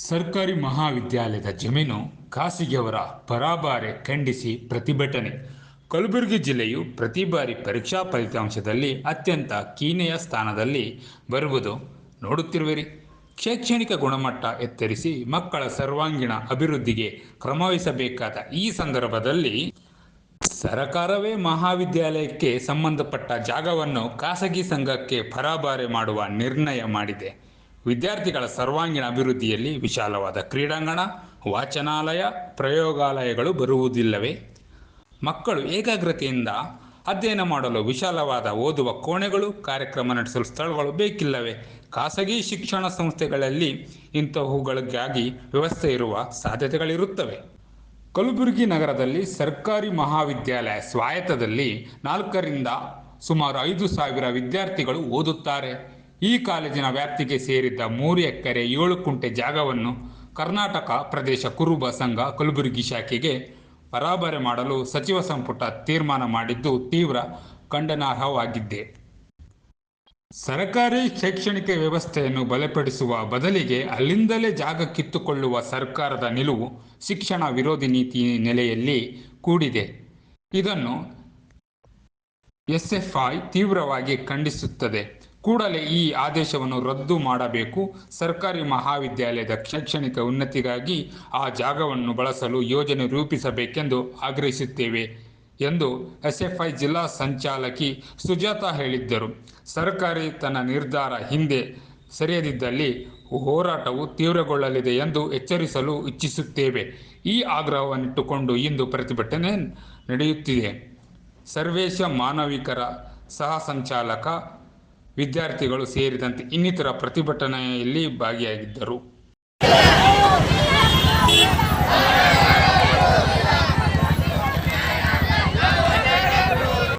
ಸರ್ಕಾರಿ ಮಹಾವಿದ್ಯಾಲಯದ ಜಮೀನು ಖಾಸಗಿಯವರ ಪರಾಭಾರೆ ಖಂಡಿಸಿ ಪ್ರತಿಭಟನೆ. ಕಲಬುರಗಿ ಜಿಲ್ಲೆಯು ಪ್ರತಿ ಬಾರಿ ಪರೀಕ್ಷಾ ಫಲಿತಾಂಶದಲ್ಲಿ ಅತ್ಯಂತ ಕೀನೆಯ ಸ್ಥಾನದಲ್ಲಿ ಬರುವುದು ನೋಡುತ್ತಿರುವಿರಿ. ಶೈಕ್ಷಣಿಕ ಗುಣಮಟ್ಟ ಎತ್ತರಿಸಿ ಮಕ್ಕಳ ಸರ್ವಾಂಗೀಣ ಅಭಿವೃದ್ಧಿಗೆ ಕ್ರಮವಹಿಸಬೇಕಾದ ಈ ಸಂದರ್ಭದಲ್ಲಿ ಸರಕಾರವೇ ಮಹಾವಿದ್ಯಾಲಯಕ್ಕೆ ಸಂಬಂಧಪಟ್ಟ ಜಾಗವನ್ನು ಖಾಸಗಿ ಸಂಘಕ್ಕೆ ಪರಾಭಾರೆ ಮಾಡುವ ನಿರ್ಣಯ ಮಾಡಿದೆ. ವಿದ್ಯಾರ್ಥಿಗಳ ಸರ್ವಾಂಗೀಣ ಅಭಿವೃದ್ಧಿಯಲ್ಲಿ ವಿಶಾಲವಾದ ಕ್ರೀಡಾಂಗಣ, ವಾಚನಾಲಯ, ಪ್ರಯೋಗಾಲಯಗಳು ಬರುವುದಿಲ್ಲವೇ? ಮಕ್ಕಳು ಏಕಾಗ್ರತೆಯಿಂದ ಅಧ್ಯಯನ ಮಾಡಲು ವಿಶಾಲವಾದ ಓದುವ ಕೋಣೆಗಳು, ಕಾರ್ಯಕ್ರಮ ನಡೆಸಲು ಸ್ಥಳಗಳು ಬೇಕಿಲ್ಲವೇ? ಖಾಸಗಿ ಶಿಕ್ಷಣ ಸಂಸ್ಥೆಗಳಲ್ಲಿ ಇಂತಹವುಗಳಿಗಾಗಿ ವ್ಯವಸ್ಥೆ ಇರುವ ಸಾಧ್ಯತೆಗಳಿರುತ್ತವೆ. ಕಲಬುರಗಿ ನಗರದಲ್ಲಿ ಸರ್ಕಾರಿ ಮಹಾವಿದ್ಯಾಲಯ ಸ್ವಾಯತ್ತದಲ್ಲಿ 4ರಿಂದ ಸುಮಾರು 5,000 ವಿದ್ಯಾರ್ಥಿಗಳು ಓದುತ್ತಾರೆ. ಈ ಕಾಲೇಜಿನ ವ್ಯಾಪ್ತಿಗೆ ಸೇರಿದ್ದ 3 ಎಕರೆ 7 ಕುಂಟೆ ಜಾಗವನ್ನು ಕರ್ನಾಟಕ ಪ್ರದೇಶ ಕುರುಬ ಸಂಘ ಕಲಬುರಗಿ ಶಾಖೆಗೆ ಪರಾಭಾರೆ ಮಾಡಲು ಸಚಿವ ಸಂಪುಟ ತೀರ್ಮಾನ ಮಾಡಿದ್ದು ತೀವ್ರ ಖಂಡನಾರ್ಹವಾಗಿದೆ. ಸರ್ಕಾರಿ ಶೈಕ್ಷಣಿಕ ವ್ಯವಸ್ಥೆಯನ್ನು ಬಲಪಡಿಸುವ ಬದಲಿಗೆ ಅಲ್ಲಿಂದಲೇ ಜಾಗ ಕಿತ್ತುಕೊಳ್ಳುವ ಸರ್ಕಾರದ ನಿಲುವು ಶಿಕ್ಷಣ ವಿರೋಧಿ ನೀತಿ ನೆಲೆಯಲ್ಲಿ ಕೂಡಿದೆ. ಇದನ್ನು ಎಸ್ಎಫ್ಐ ತೀವ್ರವಾಗಿ ಖಂಡಿಸುತ್ತದೆ. ಕೂಡಲೇ ಈ ಆದೇಶವನ್ನು ರದ್ದು ಮಾಡಬೇಕು. ಸರ್ಕಾರಿ ಮಹಾವಿದ್ಯಾಲಯದ ಶೈಕ್ಷಣಿಕ ಉನ್ನತಿಗಾಗಿ ಆ ಜಾಗವನ್ನು ಬಳಸಲು ಯೋಜನೆ ರೂಪಿಸಬೇಕೆಂದು ಆಗ್ರಹಿಸುತ್ತೇವೆ ಎಂದು ಎಸ್ಎಫ್ಐ ಜಿಲ್ಲಾ ಸಂಚಾಲಕಿ ಸುಜಾತ ಹೇಳಿದ್ದರು. ಸರ್ಕಾರ ತನ್ನ ನಿರ್ಧಾರ ಹಿಂದೆ ಸರಿಯದಿದ್ದಲ್ಲಿ ಹೋರಾಟವು ತೀವ್ರಗೊಳ್ಳಲಿದೆ ಎಂದು ಎಚ್ಚರಿಸಲು ಇಚ್ಛಿಸುತ್ತೇವೆ. ಈ ಆಗ್ರಹವನ್ನಿಟ್ಟುಕೊಂಡು ಇಂದು ಪ್ರತಿಭಟನೆ ನಡೆಯುತ್ತಿದೆ. ಸರ್ವೇಶ ಮಾನವಿಕರ ಸಹ ಸಂಚಾಲಕ, ವಿದ್ಯಾರ್ಥಿಗಳು ಸೇರಿದಂತೆ ಇನ್ನಿತರ ಪ್ರತಿಭಟನೆಯಲ್ಲಿ ಭಾಗಿಯಾಗಿದ್ದರು.